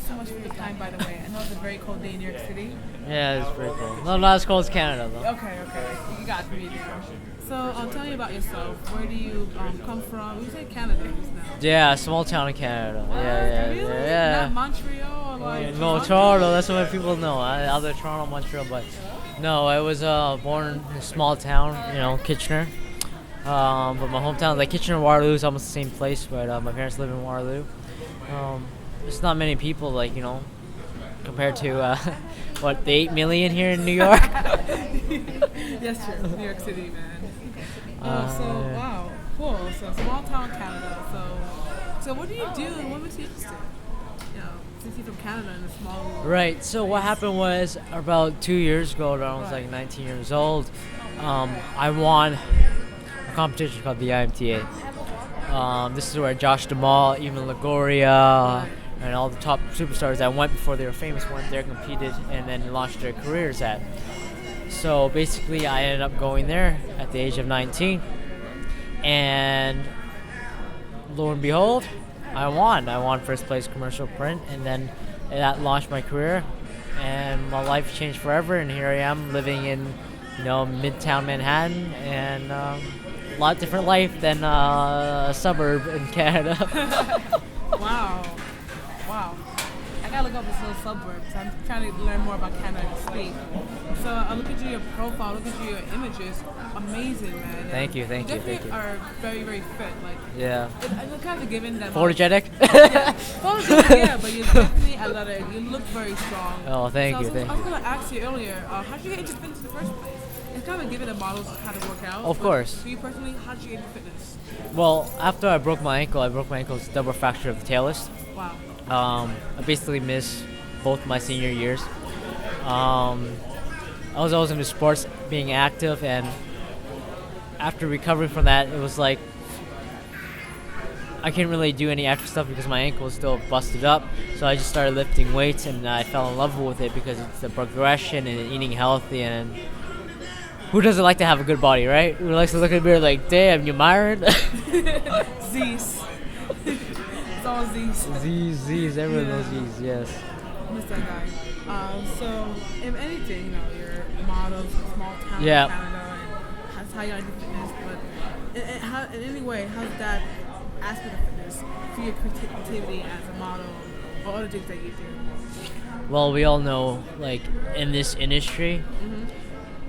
so much for your time, by the way. I know it's a very cold day in New York City. Yeah, it's pretty cool. No, not as cold as Canada though. Okay, okay. You got me there. So, tell me about yourself. Where do you come from? You said Canada just now. Yeah, small town in Canada. Really? Yeah. Not Montreal or like. No, Toronto. That's what people know. Either Toronto, Montreal, but no, I was born in a small town. Kitchener. But my hometown, like Kitchener and Waterloo, is almost the same place. But my parents live in Waterloo. There's not many people, compared to the 8 million here in New York. Yes, true. New York City, man. Wow, cool. So small town Canada. So what do you do and what makes you interested? Since you're from Canada and a small. Right. So what happened was about 2 years ago, when I was like 19 years old, I won a competition called the IMTA. This is where Josh Duhamel, even Lagoria, and all the top superstars that went before they were famous went there, competed, and then launched their careers at. So basically, I ended up going there at the age of 19, and lo and behold, I won. I won first place commercial print, and then that launched my career, and my life changed forever. And here I am living in, Midtown Manhattan, and a lot different life than a suburb in Canada. Wow. I gotta look up this little suburb because I'm trying to learn more about Canada to speak. So I look at your profile, look at your images. Amazing, man. Thank you. You definitely are very, very fit. Yeah. It's kind of given that. Photogenic? Yeah, photogenic, yeah, but you're definitely a lot of. You look very strong. Oh, thank you. I was gonna ask you earlier, how did you get into fitness in the first place? It's kind of given that models how to work out. Of course. For you personally, how did you get into fitness? Well, after I broke my ankle, it's a double fracture of the talus. Wow. I basically missed both my senior years. I was always into sports, being active, and after recovering from that, it was like I couldn't really do any active stuff because my ankle was still busted up. So I just started lifting weights, and I fell in love with it because it's the progression and eating healthy. And who doesn't like to have a good body, right? Who likes to look at the mirror like, damn, you Myron? Z's. It's all Z's. Z's. Everyone knows Z's, yes. Miss that guy. So, if anything, you're a model from a small town in Canada, and that's how you got into fitness. But in any way, how's that aspect of fitness for your creativity as a model or other things that you do? Well, we all know, in this industry,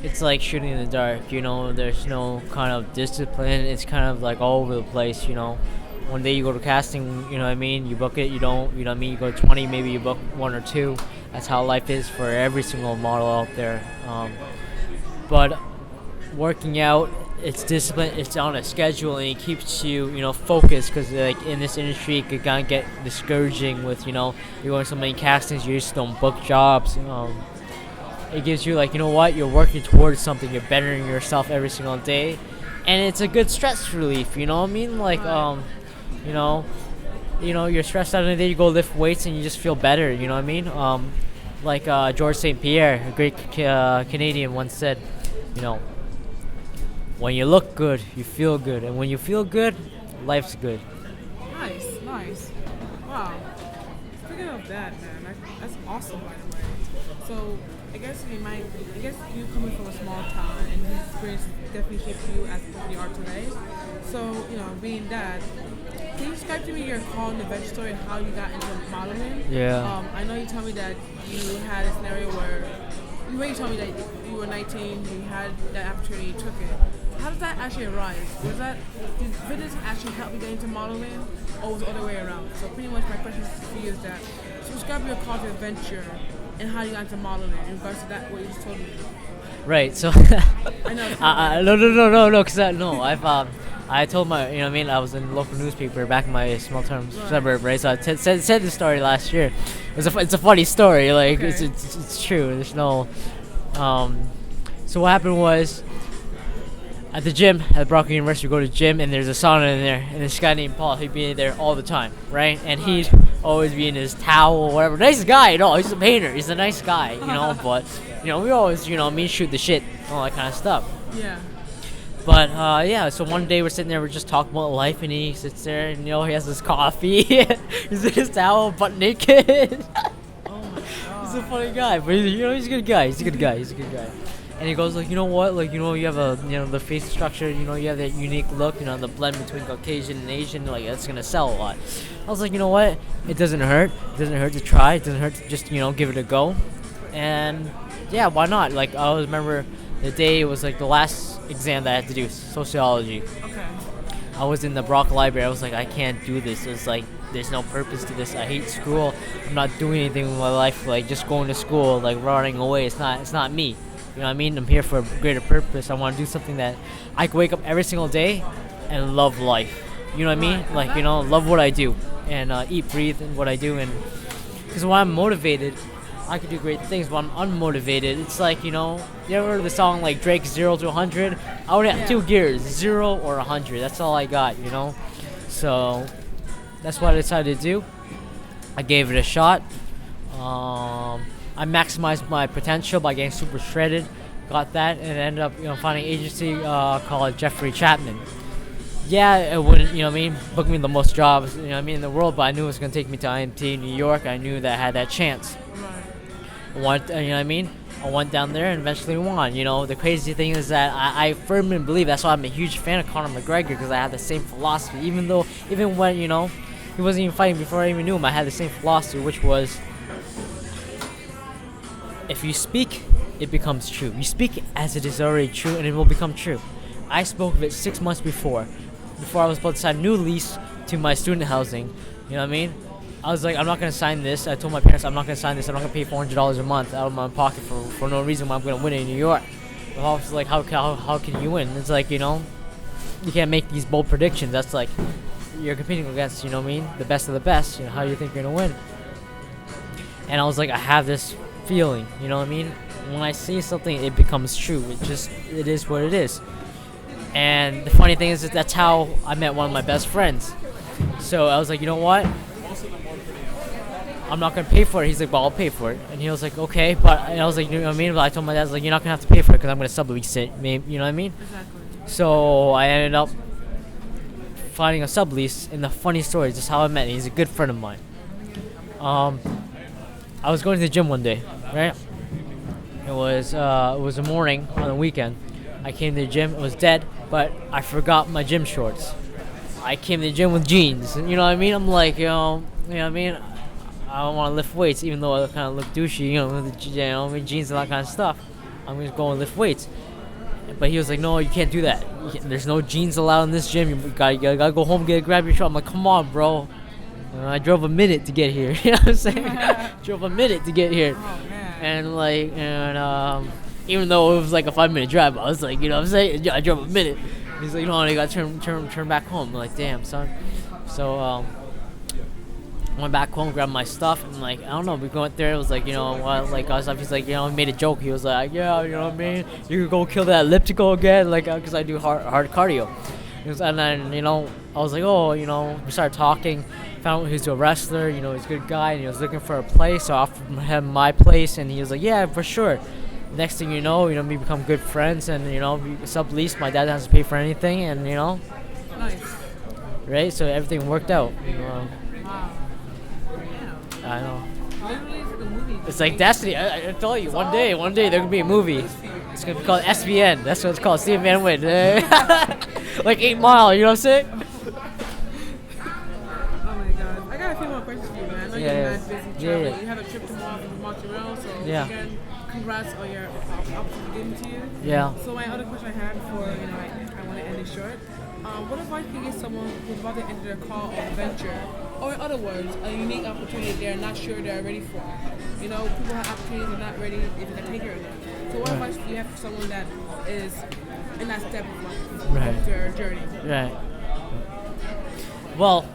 it's like shooting in the dark. There's no kind of discipline. It's kind of all over the place. One day you go to casting, you book it, you don't, you go to 20, maybe you book 1 or 2. That's how life is for every single model out there. But working out, it's discipline, it's on a schedule, and it keeps you, focused, because in this industry it could kind of get discouraging with, you're going so many castings, you just don't book jobs. It gives you you're working towards something, you're bettering yourself every single day, and it's a good stress relief, you know what I mean? You're stressed out in the day, you go lift weights and you just feel better, you know what I mean? George St. Pierre, a great Canadian, once said, when you look good, you feel good, and when you feel good, life's good. Nice. Wow. Speaking of that, man, that's awesome, by the way. So, I guess you coming from a small town and this experience definitely shaped you as who you are today. So, being that, can you describe to me your call and adventure story and how you got into modeling? Yeah. I know you told me that you had a scenario where you told me that you were 19, you had that opportunity, you took it. How did that actually arise? Did fitness actually help you get into modeling, or was it the other way around? So pretty much my question for you is that, so describe your call to adventure and how you got into modeling in regards to that, what you just told me. Right, so I know. no, because I told I was in the local newspaper back in my small town suburb, right? So I said this story last year. It's a funny story, okay. It's true. There's no. So what happened was, at the gym at Brockton University, we go to the gym and there's a sauna in there, and this guy named Paul, he'd be in there all the time, right? And he'd always be in his towel or whatever. Nice guy, he's a painter. He's a nice guy, but we always, shoot the shit, all that kind of stuff. Yeah. But yeah, so one day we're sitting there, we're just talking about life, and he sits there, and he has his coffee, he's in his towel, butt naked. Oh my He's a god. funny guy, but he's a good guy. He's a good guy. He's a good guy. And he goes like, you know what? Like, you have the face structure. You have that unique look. The blend between Caucasian and Asian. Like, that's gonna sell a lot. I was like, you know what? It doesn't hurt. It doesn't hurt to try. It doesn't hurt to just give it a go. And yeah, why not? Like, I always remember the day it was like the last exam that I had to do, sociology. Okay. I was in the Brock Library. I was like, I can't do this. It's like there's no purpose to this. I hate school. I'm not doing anything with my life. Like just going to school, like running away. It's not me. You know what I mean? I'm here for a greater purpose. I want to do something that I can wake up every single day and love life. You know what I mean? Right, Like love what I do and eat, breathe, and what I do. And because when I'm motivated, I can do great things. When I'm unmotivated, it's like you ever heard of the song like Drake's 0 to 100? I would have Yeah. two gears, 0 or 100. That's all I got. So that's what I decided to do. I gave it a shot. I maximized my potential by getting super shredded. Got that and ended up finding an agency called Jeffrey Chapman. Yeah, it wouldn't book me the most jobs in the world, but I knew it was gonna take me to IMT New York. I knew that I had that chance. Right. I went down there and eventually won. The crazy thing is that I firmly believe that's why I'm a huge fan of Conor McGregor, because I have the same philosophy. Even when he wasn't even fighting before I even knew him, I had the same philosophy, which was if you speak, it becomes true. You speak as it is already true, and it will become true. I spoke of it 6 months before I was about to sign a new lease to my student housing. You know what I mean? I was like, I'm not going to sign this. I told my parents I'm not going to sign this. I'm not going to pay $400 a month out of my pocket for no reason why I'm going to win it in New York. But I was like, how can you win? It's like, you can't make these bold predictions. That's like, you're competing against, the best of the best. How do you think you're going to win? And I was like, I have this feeling, you know what I mean? When I say something, it becomes true. It is what it is. And the funny thing is that that's how I met one of my best friends. So I was like, you know what? I'm not gonna pay for it. He's like, well, I'll pay for it. And he was like, okay, and I was like, you know what I mean? But I told my dad, I was like, you're not gonna have to pay for it because I'm gonna sublease it. Maybe, you know what I mean? Exactly. So I ended up finding a sublease. And the funny story is just how I met him. He's a good friend of mine. I was going to the gym one day, right? It was a morning on the weekend. I came to the gym. It was dead, but I forgot my gym shorts. I came to the gym with jeans. You know what I mean? I'm like, you know what I mean? I don't want to lift weights, even though I kind of look douchey, with jeans and that kind of stuff. I'm just going to lift weights. But he was like, no, you can't do that. There's no jeans allowed in this gym. You gotta go home, grab your short. I'm like, come on, bro. I drove a minute to get here. You know what I'm saying? Drove a minute to get here. Oh man. And even though it was like a 5-minute drive, I was like, you know what I'm saying? Yeah, I drove a minute. He's like, no, you gotta turn back home. I'm like, damn, son. So went back home, grabbed my stuff, and like, I don't know, we went there. It was like, like us. He's like, he made a joke. He was like, yeah, you know what I mean? You could go kill that elliptical again, like, cause I do hard cardio. And then I was like, oh, we started talking. Found out he was a wrestler. He's a good guy, and he was looking for a place. So I offered him my place, and he was like, yeah, for sure. Next thing you know, we become good friends, and we sublease. My dad doesn't have to pay for anything, and Nice. right? So everything worked out. Wow. Damn. I know. Literally, it's like a movie. It's like destiny. I tell you, one day there could be a movie. It's gonna be called SVN. That's what it's called. Steven Van Nguyen. Like 8 Mile. You know what I'm saying? Oh my god. I got a few more questions for you, man. I know Yeah, you're yeah. mad busy Yeah, traveling. yeah. You have a trip tomorrow from Montreal, so Yeah. again, congrats on your opportunity given to you. Yeah. So my other question I had before, I want to end it short. What advice can you give someone who's about to enter their call or venture, or in other words, a unique opportunity they're not sure they're ready for? People have opportunities they're not ready if they take it or not. So what advice do you have for someone that is in that step of life, Right. of their journey? Right. Well,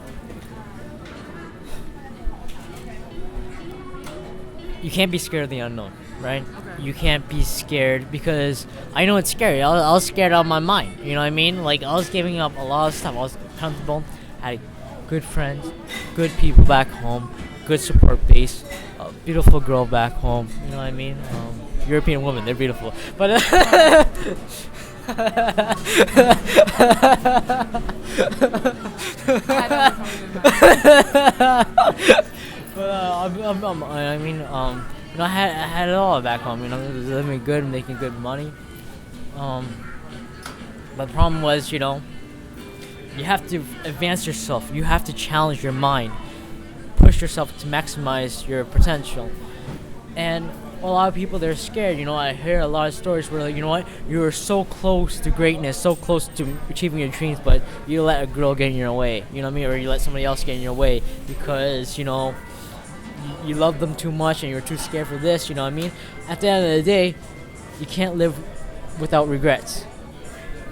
you can't be scared of the unknown, right? Okay. You can't be scared because I know it's scary. I was scared out of my mind. You know what I mean? Like, I was giving up a lot of stuff. I was comfortable, had good friends, good people back home, good support base, a beautiful girl back home. You know what I mean? European women, they're beautiful. But But I mean, I had it all back home. Living good, making good money. Um, but the problem was, you have to advance yourself. You have to challenge your mind, push yourself to maximize your potential. And a lot of people, they're scared. I hear a lot of stories where, like, you're so close to greatness, so close to achieving your dreams, but you let a girl get in your way. You know what I mean? Or you let somebody else get in your way because you love them too much and you're too scared for this. You know what I mean? At the end of the day, you can't live without regrets.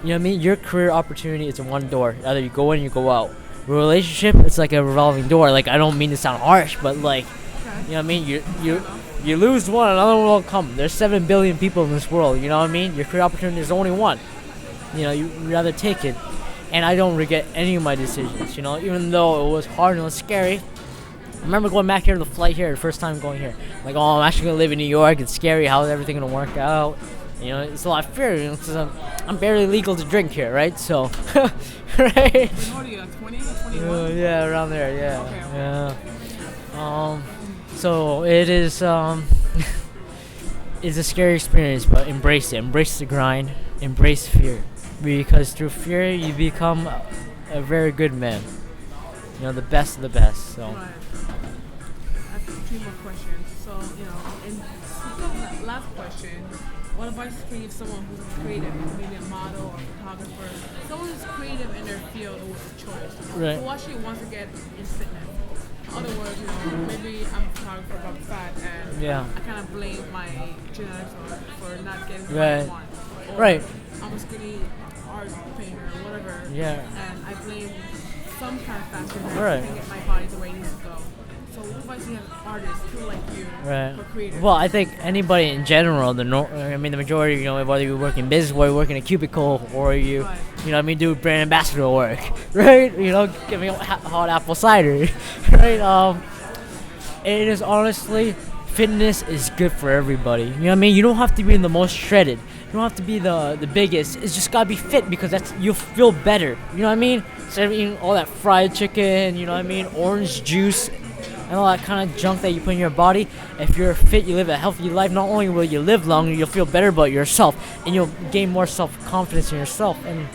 You know what I mean? Your career opportunity is in one door. Either you go in or you go out. A relationship, it's like a revolving door. Like, I don't mean to sound harsh, but like, you know what I mean? You lose one, another one will come. There's 7 billion people in this world. You know what I mean? Your career opportunity is only one. You rather take it. And I don't regret any of my decisions. Even though it was hard and it was scary. I remember going back here to the flight here, the first time going here. Like, oh, I'm actually gonna live in New York. It's scary. How's everything gonna work out? It's a lot of fear. Because I'm barely legal to drink here, right? So, right? What are you, 20 or 21? Yeah, around there. Yeah. Okay. Yeah. So it is. It's a scary experience, but embrace it. Embrace the grind. Embrace fear, because through fear you become a very good man. The best of the best. So. Right. I have 2 more questions. So, last question. What advice can you give someone who's creative, maybe a model or photographer, someone who's creative in their field or with a choice, right, who actually wants to get in fitness? In other words, maybe I'm a photographer, but I'm fat, and I kind of blame my genetics for not getting what I want. Or right. I'm a skinny art painter or whatever, Yeah. and I blame some kind of factor that Right. can get my body the way it needs to go. So what advice do you have artists who like you Right. or creators? Well, I think anybody in general, the majority, whether you work in business, whether you work in a cubicle, or you, do brand ambassador work, right? Give me hot apple cider, right? It is honestly, fitness is good for everybody. You know what I mean? You don't have to be the most shredded. You don't have to be the biggest. It's just gotta be fit because you'll feel better. You know what I mean? Instead of eating all that fried chicken, orange juice, and all that kind of junk that you put in your body. If you're fit, you live a healthy life. Not only will you live longer, you'll feel better about yourself, and you'll gain more self-confidence in yourself, and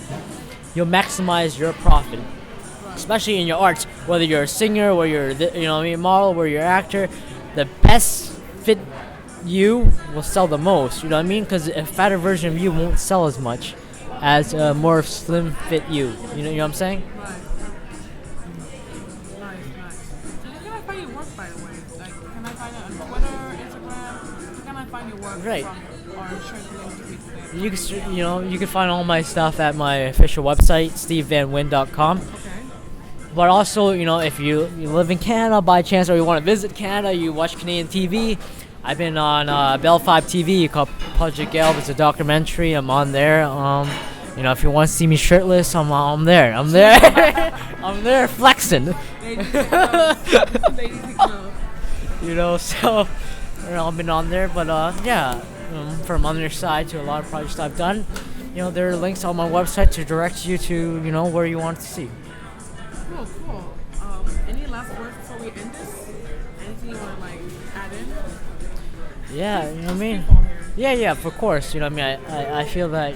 you'll maximize your profit, especially in your arts. Whether you're a singer, or you're a model, or you're an actor, the best fit you will sell the most. You know what I mean? Because a fatter version of you won't sell as much as a more slim fit you. You know what I'm saying? Right. Nice. So where can I find your work, by the way? Like, can I find it on Twitter, Instagram? Where can I find your work Right. from? Or should I You can, you can find all my stuff at my official website, stevevanwin.com. Okay. But also, if you live in Canada by chance, or you want to visit Canada, you watch Canadian TV. I've been on Bell 5 TV called Project Gelb. It's a documentary. I'm on there. If you want to see me shirtless, I'm there. I'm there flexing. So I've been on there. But from other side to a lot of projects I've done, there are links on my website to direct you to where you want to see. Cool. Any last words before we end this? Anything you want to add in? Yeah, you know what I mean? Yeah, of course. I feel that,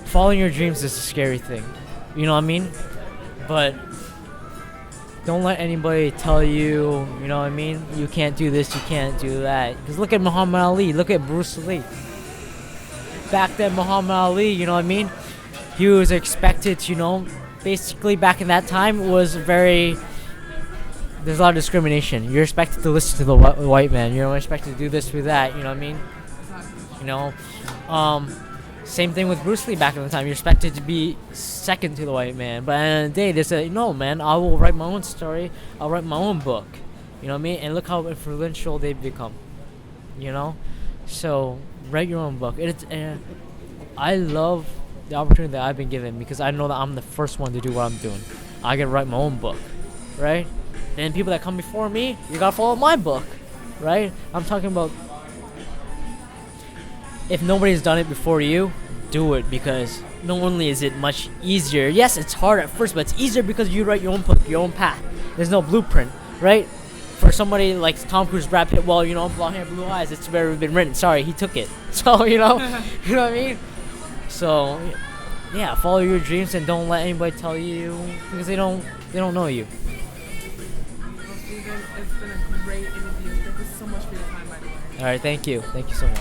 following your dreams is a scary thing. You know what I mean? But don't let anybody tell you, you know what I mean? You can't do this, you can't do that. Because look at Muhammad Ali, look at Bruce Lee. Back then, Muhammad Ali, you know what I mean? He was expected to, basically back in that time was there's a lot of discrimination. You're expected to listen to the white man. You're expected to do this, do that, you know what I mean? Same thing with Bruce Lee back in the time. You're expected to be second to the white man. But at the end of the day, they said, no, man, I will write my own story. I'll write my own book. You know what I mean? And look how influential they've become. So write your own book. I love the opportunity that I've been given because I know that I'm the first one to do what I'm doing. I get to write my own book, right? And people that come before me, you gotta follow my book, right? I'm talking about if nobody's done it before you, do it, because not only is it much easier. Yes, it's hard at first, but it's easier because you write your own path. There's no blueprint, right? For somebody like Tom Cruise, Brad Pitt, well, blonde hair, blue eyes, it's already been written. Sorry, he took it. So you know what I mean. So yeah, follow your dreams and don't let anybody tell you, because they don't know you. Well, Steven, it's been a great interview. Thank you so much for your time, by the way. All right, thank you so much.